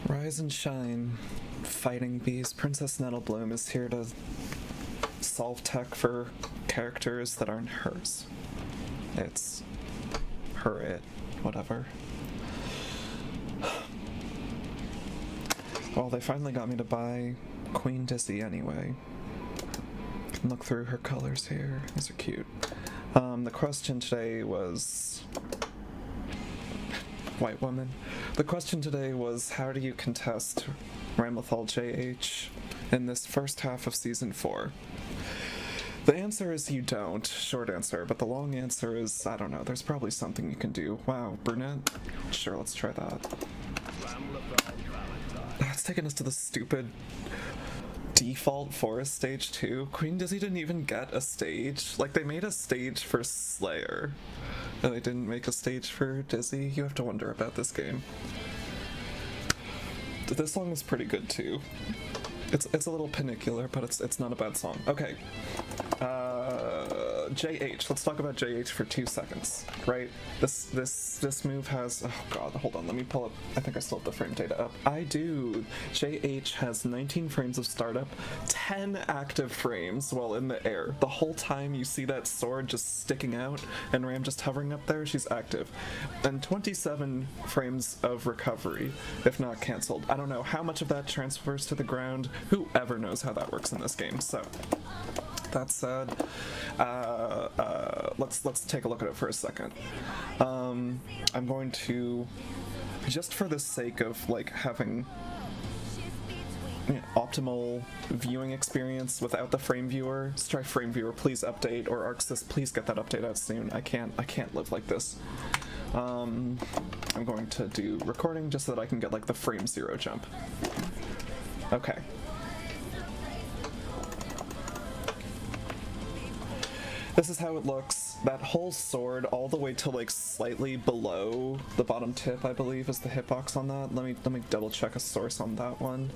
Rise and shine, fighting bees. Princess Nettlebloom is here to solve tech for characters that aren't hers. It's her, it, whatever. Well, they finally got me to buy Queen Dizzy anyway. Look through her colors here. These are cute. The question today was... White woman. The question today was, how do you contest Ramlethal JH in this first half of Season 4? The answer is you don't, short answer, but the long answer is, I don't know, there's probably something you can do. Wow, brunette? Sure, let's try that. It's taken us to the stupid default forest stage 2. Queen Dizzy didn't even get a stage. Like, they made a stage for Slayer, and they didn't make a stage for Dizzy. You have to wonder about this game. This song is pretty good too. It's a little panicular, but it's not a bad song. Okay. JH. Let's talk about JH for 2 seconds, right? This move has... Oh god, hold on, let me pull up... I think I still have the frame data up. I do! JH has 19 frames of startup, 10 active frames while in the air. The whole time you see that sword just sticking out and Ram just hovering up there, she's active. And 27 frames of recovery, if not cancelled. I don't know how much of that transfers to the ground. Whoever knows how that works in this game, so... That said, let's take a look at it for a second. I'm going to, just for the sake of like having optimal viewing experience without the frame viewer, Strife frame viewer, please update, or ArcSys, please get that update out soon. I can't live like this. I'm going to do recording just so that I can get like the frame 0 jump. Okay. This is how it looks. That whole sword all the way to like slightly below the bottom tip, I believe, is the hitbox on that. Let me double check a source on that one.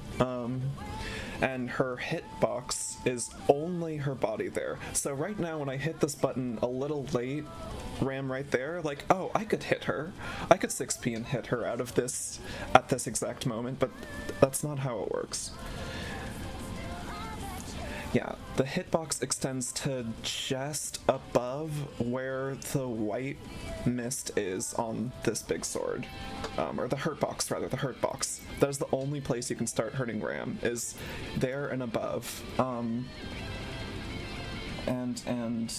And her hitbox is only her body there. So right now when I hit this button a little late, Ram right there, like, oh, I could hit her. I could 6P and hit her out of this at this exact moment, but that's not how it works. Yeah, the hitbox extends to just above where the white mist is on this big sword. Or the hurt box, rather, the hurt box. That is the only place you can start hurting Ram, is there and above. And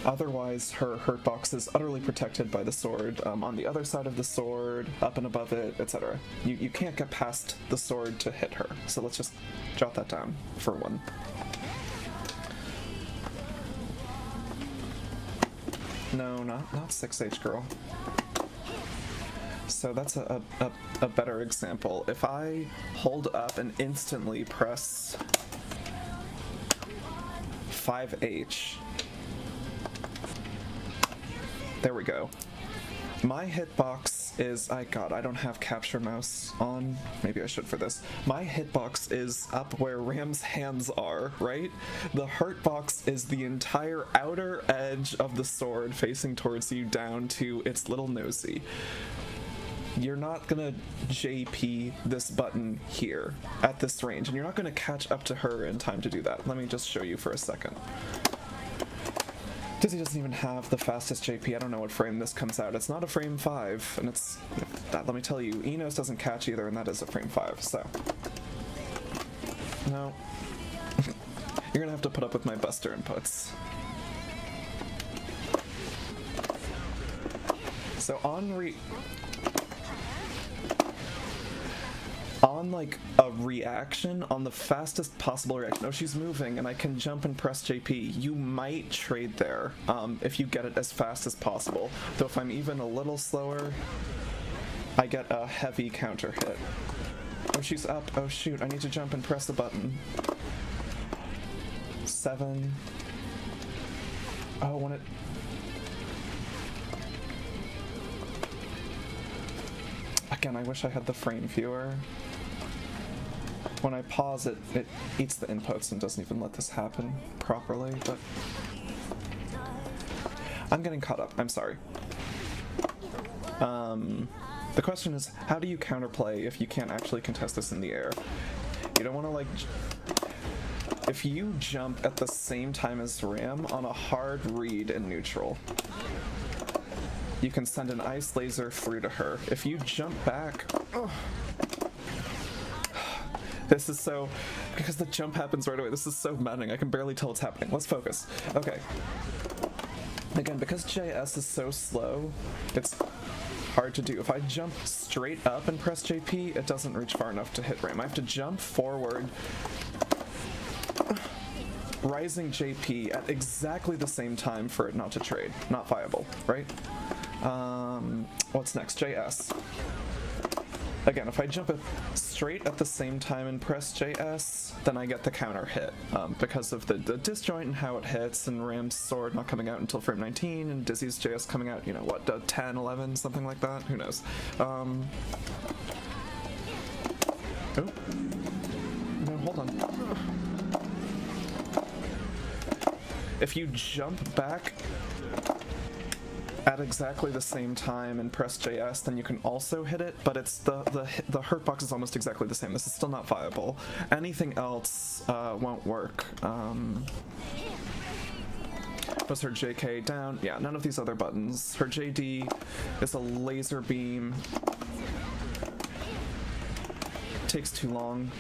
otherwise, her hurt box is utterly protected by the sword, on the other side of the sword, up and above it, etc. You can't get past the sword to hit her, so let's just jot that down for one. No, not 6H girl. So that's a better example. If I hold up and instantly press 5H, there we go. My hitbox is, I don't have capture mouse on. Maybe I should for this. My hitbox is up where Ram's hands are, right? The hurt box is the entire outer edge of the sword facing towards you down to its little nosy. You're not gonna JP this button here at this range, and you're not gonna catch up to her in time to do that. Let me just show you for a second. Dizzy doesn't even have the fastest JP. I don't know what frame this comes out. It's not a frame 5, and it's that. Let me tell you, Enos doesn't catch either, and that is a frame 5. So no, you're gonna have to put up with my Buster inputs. So on like a reaction, on the fastest possible reaction, oh, she's moving and I can jump and press JP, you might trade there if you get it as fast as possible. Though if I'm even a little slower, I get a heavy counter hit. Oh, she's up. Oh shoot, I need to jump and press the button. 7. Oh, when it... Again, I wish I had the frame viewer. When I pause it, it eats the inputs and doesn't even let this happen properly, but... I'm getting caught up, I'm sorry. The question is, how do you counterplay if you can't actually contest this in the air? You don't want to like... If you jump at the same time as Ram on a hard read in neutral, you can send an ice laser through to her. If you jump back... Oh. This is so... Because the jump happens right away, this is so maddening. I can barely tell what's happening. Let's focus. Okay. Again, because JS is so slow, it's hard to do. If I jump straight up and press JP, it doesn't reach far enough to hit Ram. I have to jump forward, rising JP at exactly the same time for it not to trade. Not viable, right? What's next? JS. Again, if I jump straight at the same time and press JS, then I get the counter hit because of the disjoint and how it hits, and Ram's sword not coming out until frame 19, and Dizzy's JS coming out, you know, what, 10, 11, something like that? Who knows? Oh. No, hold on. If you jump back at exactly the same time and press JS, then you can also hit it, but it's the hurt box is almost exactly the same. This is still not viable. Anything else won't work. Was her JK down? Yeah, none of these other buttons. Her JD is a laser beam. Takes too long.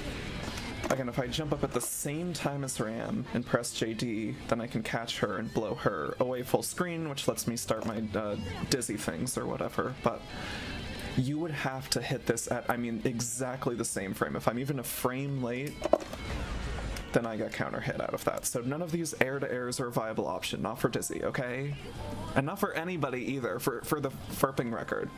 Again, if I jump up at the same time as Ram and press JD, then I can catch her and blow her away full screen, which lets me start my dizzy things or whatever. But you would have to hit this at, I mean, exactly the same frame. If I'm even a frame late, then I get counter hit out of that. So none of these air-to-airs are a viable option, not for Dizzy, okay? And not for anybody either, for the FERPing record.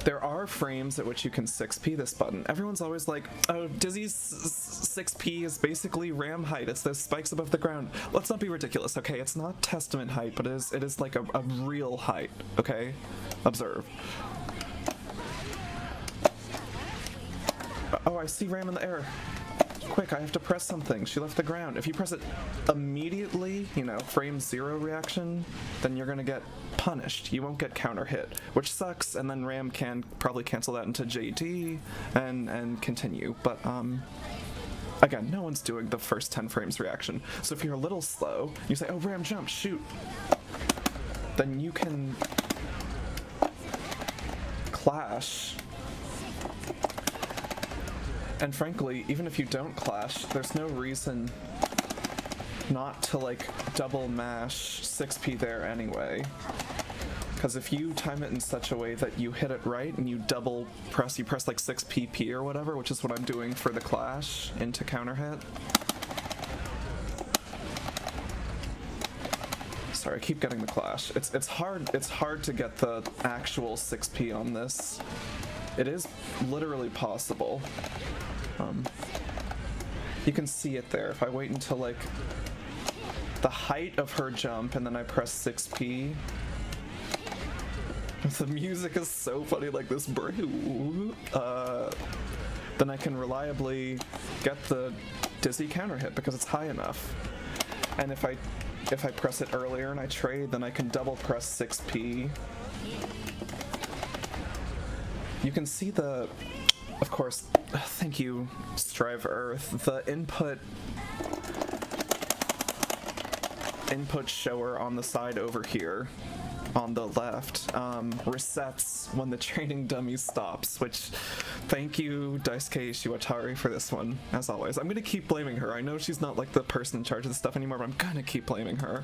There are frames at which you can 6P this button. Everyone's always like, oh, Dizzy's 6P is basically Ram height. It's those spikes above the ground. Let's not be ridiculous, okay? It's not Testament height, but it is like a real height, okay? Observe. Oh, I see Ram in the air. Quick, I have to press something. She left the ground. If you press it immediately, you know, frame 0 reaction, then you're gonna get punished. You won't get counter hit, which sucks, and then Ram can probably cancel that into JD and continue. But again, no one's doing the first 10 frames reaction. So if you're a little slow, you say, oh, Ram, jump, shoot. Then you can clash. And frankly, even if you don't clash, there's no reason not to like double mash 6P there anyway. Because if you time it in such a way that you hit it right and you double press, you press like 6PP or whatever, which is what I'm doing for the clash into counter hit. Sorry, I keep getting the clash. It's hard to get the actual 6P on this. It is literally possible. You can see it there. If I wait until like the height of her jump and then I press 6P, the music is so funny, like this brew, then I can reliably get the Dizzy counter hit because it's high enough. And if I press it earlier and I trade, then I can double press 6P. You can see the, of course, thank you, Strive Earth, the input shower on the side over here on the left resets when the training dummy stops, which thank you Daisuke Ishiwatari for this one, as always. I'm gonna keep blaming her. I know she's not like the person in charge of this stuff anymore, but I'm gonna keep blaming her.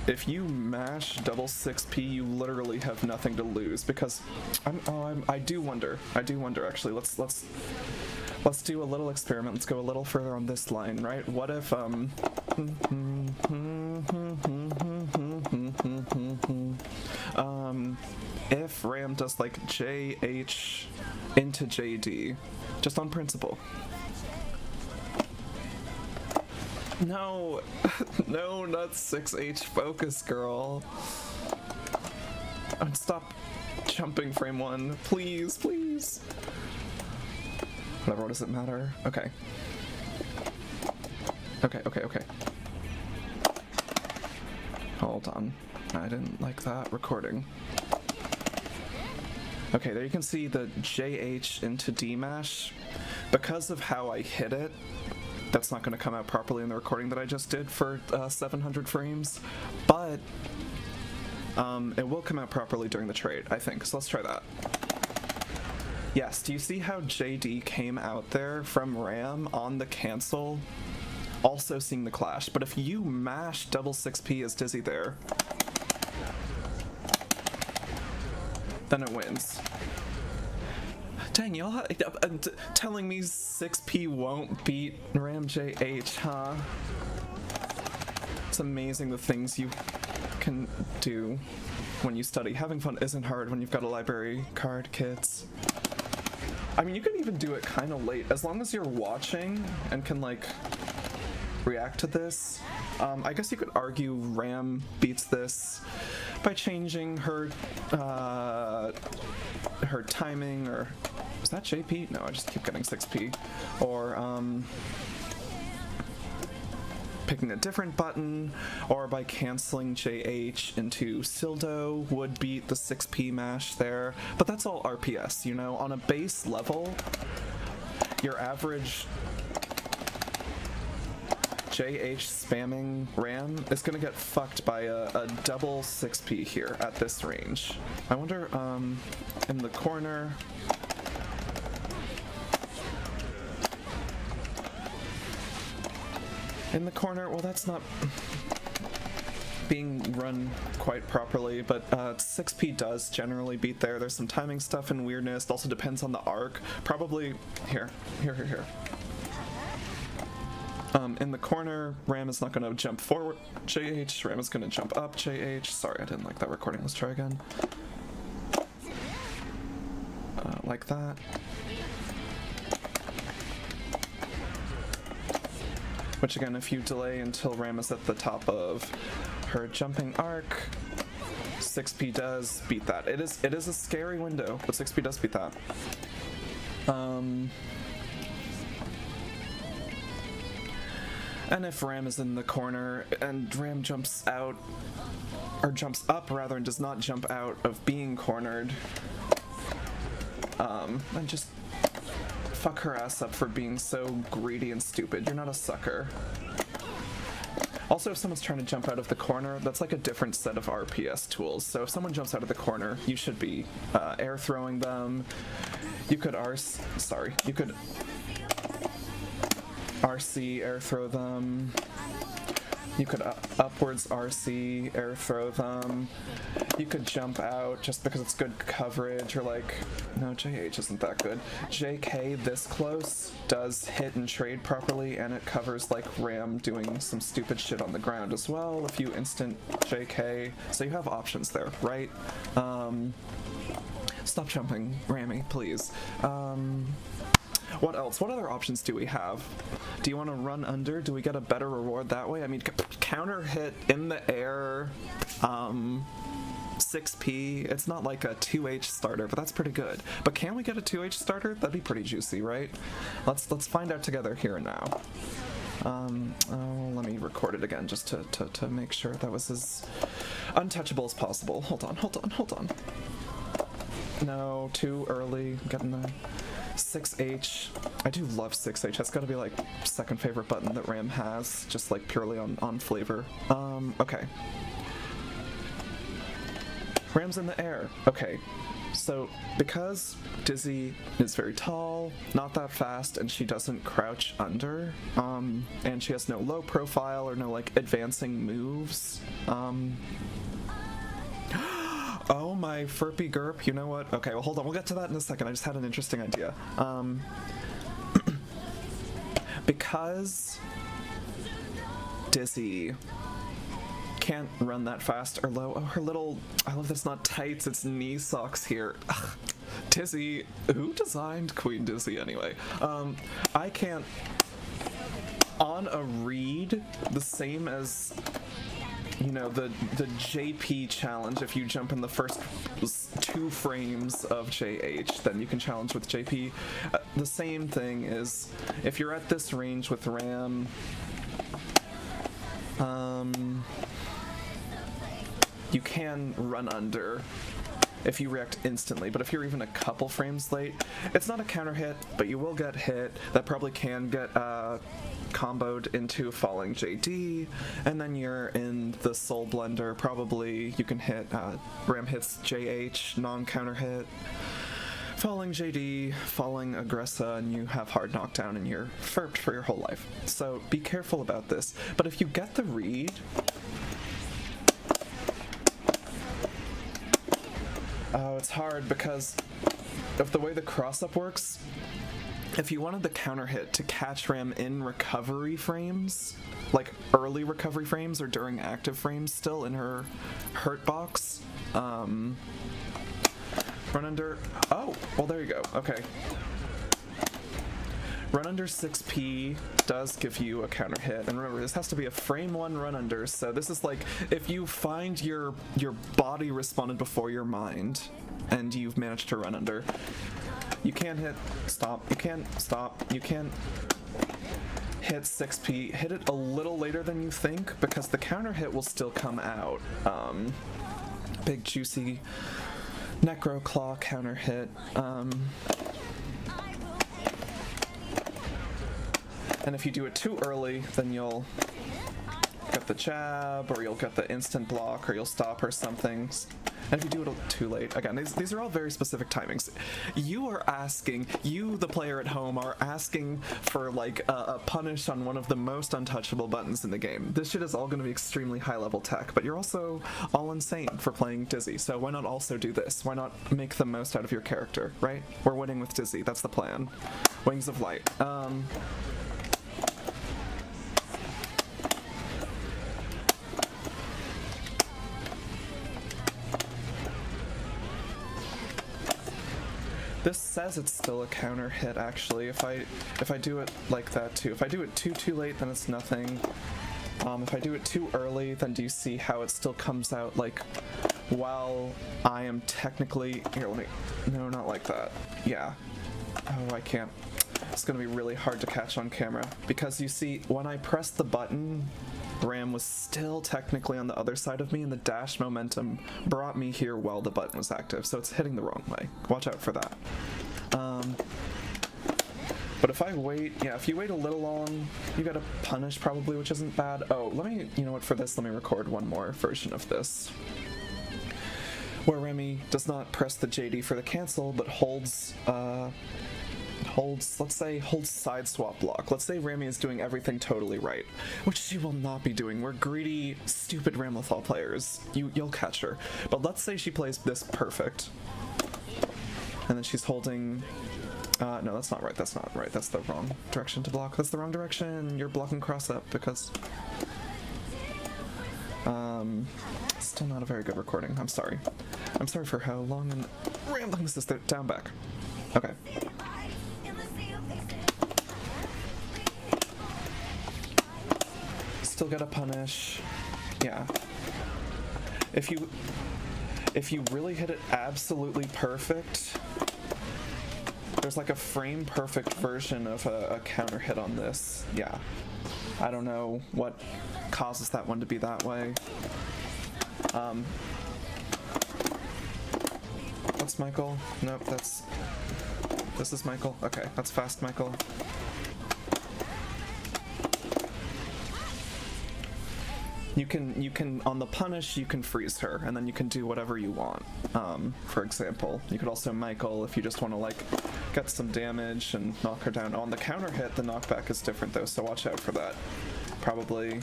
If you mash double 6P, you literally have nothing to lose, because I do wonder actually. Let's do a little experiment. Let's go a little further on this line, right? What if if Ram does like JH into JD, just on principle. No, no, not 6H focus, girl. Stop jumping frame 1, please, please. Whatever, what does it matter? Okay. Okay. Hold on. I didn't like that recording. Okay, there you can see the JH into D mash. Because of how I hit it, that's not going to come out properly in the recording that I just did for 700 frames, but it will come out properly during the trade, I think. So let's try that. Yes, do you see how JD came out there from Ram on the cancel? Also seeing the clash, but if you mash double 6P as Dizzy there, then it wins. Dang, y'all telling me 6P won't beat Ram JH, huh? It's amazing the things you can do when you study. Having fun isn't hard when you've got a library card, kids. I mean, you can even do it kind of late, as long as you're watching and can, like, react to this. I guess you could argue Ram beats this by changing her timing, or is that JP? No, I just keep getting 6P. Or picking a different button, or by canceling JH into Sildo would beat the 6P mash there. But that's all RPS, you know? On a base level, your average JH spamming Ram is gonna get fucked by a double 6P here at this range. I wonder, in the corner... In the corner, well, that's not being run quite properly, but 6P does generally beat there. There's some timing stuff and weirdness. It also depends on the arc. Probably here. In the corner, Ram is not going to jump forward JH, Ram is going to jump up JH. Sorry, I didn't like that recording. Let's try again. Like that. Which again, if you delay until Ram is at the top of her jumping arc, 6P does beat that. It is a scary window, but 6P does beat that. And if Ram is in the corner and Ram jumps out, or jumps up rather, and does not jump out of being cornered, then just fuck her ass up for being so greedy and stupid. You're not a sucker. Also, if someone's trying to jump out of the corner, that's like a different set of RPS tools. So if someone jumps out of the corner, you should be air throwing them. You could RC air throw them. You could upwards RC air throw them. You could jump out just because it's good coverage, or like, no, JH isn't that good. JK this close does hit and trade properly, and it covers like Ram doing some stupid shit on the ground as well if you instant JK. So you have options there, right? Stop jumping, Rammy, please. What else? What other options do we have? Do you want to run under? Do we get a better reward that way? I mean, counter hit in the air, 6P. It's not like a 2H starter, but that's pretty good. But can we get a 2H starter? That'd be pretty juicy, right? Let's find out together here and now. Let me record it again just to make sure that was as untouchable as possible. Hold on. No, too early. I'm getting the 6H. I do love 6H. That's gotta be like second favorite button that Ram has, just like purely on flavor. Okay. Ram's in the air. Okay. So because Dizzy is very tall, not that fast, and she doesn't crouch under, and she has no low profile or no like advancing moves, oh my Furpy Gerp, you know what? Okay, well hold on, we'll get to that in a second. I just had an interesting idea. Because Dizzy can't run that fast or low. Oh, her little, I love this, not tights, it's knee socks here. Ugh. Dizzy, who designed Queen Dizzy anyway? I can't, on a read, the same as, you know, the JP challenge. If you jump in the first 2 frames of JH, then you can challenge with JP. The same thing is, if you're at this range with Ram, you can run under if you react instantly, but if you're even a couple frames late, it's not a counter hit, but you will get hit. That probably can get comboed into falling JD, and then you're in the Soul Blender. Probably you can hit Ram hits JH, non-counter hit, falling JD, falling Aggressa, and you have hard knockdown and you're ferped for your whole life. So be careful about this. But if you get the read, oh, it's hard because of the way the cross-up works. If you wanted the counter hit to catch Ram in recovery frames, like early recovery frames or during active frames still in her hurt box, run under, oh, well there you go, okay. Run under 6p does give you a counter hit, and remember, this has to be a frame 1 run under, so this is like, if you find your body responded before your mind, and you've managed to run under, you can't hit stop, you can't stop, you can't hit 6p, hit it a little later than you think, because the counter hit will still come out. Big juicy Necro Claw counter hit. And if you do it too early, then you'll get the jab, or you'll get the instant block, or you'll stop or something. And if you do it too late, again, these are all very specific timings. You are asking, you, the player at home, are asking for like a punish on one of the most untouchable buttons in the game. This shit is all going to be extremely high-level tech, but you're also all insane for playing Dizzy, so why not also do this? Why not make the most out of your character, right? We're winning with Dizzy, that's the plan. Wings of Light. This says it's still a counter hit, actually, if I do it like that too. If I do it too late, then it's nothing. If I do it too early, then do you see how it still comes out, like, while I am technically... Here, let me... No, not like that. Yeah. Oh, I can't. It's gonna be really hard to catch on camera, because you see, when I pressed the button, Ram was still technically on the other side of me, and the dash momentum brought me here while the button was active, so it's hitting the wrong way. Watch out for that. But if I wait, yeah, if you wait a little long, you get a punish probably, which isn't bad. Oh, let me, you know what, for this, let me record one more version of this, where Remy does not press the JD for the cancel, but holds, let's say, holds side swap block. Let's say Remy is doing everything totally right, which she will not be doing. We're greedy, stupid Ramlethal players. You'll catch her. But let's say she plays this perfect, and then she's holding... no, that's not right. That's not right. That's the wrong direction to block. That's the wrong direction. You're blocking cross up because... still not a very good recording. I'm sorry. I'm sorry for how long and rambling this is. Down back. Okay. Still get a punish. Yeah. If you really hit it absolutely perfect, there's like a frame perfect version of a counter hit on this. Yeah. I don't know what causes that one to be that way. What's Michael? Nope, this is Michael. Okay, that's fast Michael. You can on the punish, you can freeze her, and then you can do whatever you want. For example, you could also Michael if you just want to like get some damage and knock her down. On the counter hit, the knockback is different though, so watch out for that. Probably,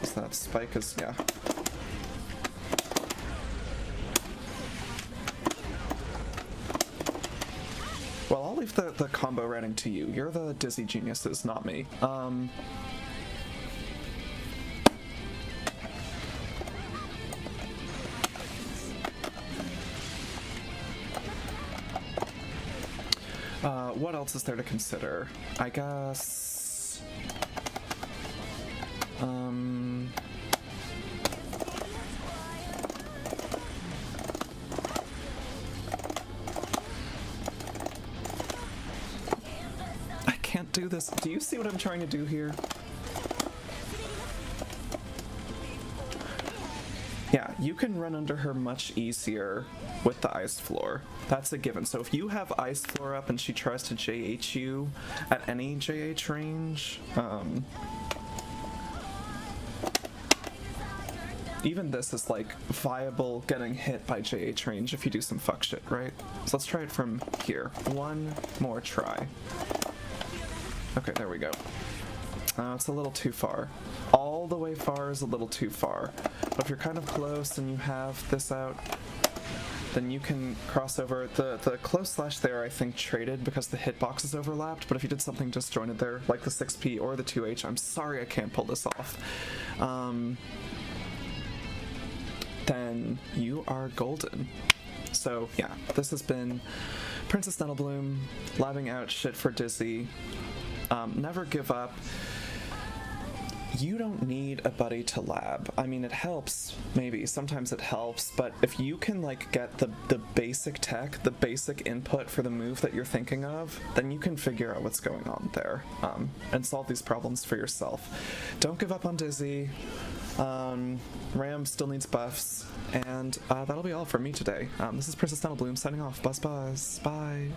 is that spike is, yeah. Well, I'll leave the combo rating to you. You're the Dizzy geniuses, not me. What else is there to consider? I guess... I can't do this. Do you see what I'm trying to do here? Yeah, you can run under her much easier with the iced floor. That's a given. So if you have iced floor up and she tries to JH you at any JH range, even this is like viable getting hit by JH range if you do some fuck shit, right? So let's try it from here. One more try. Okay, there we go. It's a little too far. All the way far is a little too far. But if you're kind of close and you have this out, then you can cross over. The close slash there, I think, traded because the hitboxes overlapped, but if you did something disjointed there, like the 6P or the 2H, I'm sorry I can't pull this off, then you are golden. So yeah, this has been Princess Nettlebloom, labbing out shit for Dizzy. Never give up. You don't need a buddy to lab. I mean, it helps, maybe. Sometimes it helps, but if you can, like, get the basic tech, the basic input for the move that you're thinking of, then you can figure out what's going on there, and solve these problems for yourself. Don't give up on Dizzy. Ram still needs buffs, and that'll be all for me today. This is Princess Nettlebloom signing off. Buzz buzz. Bye.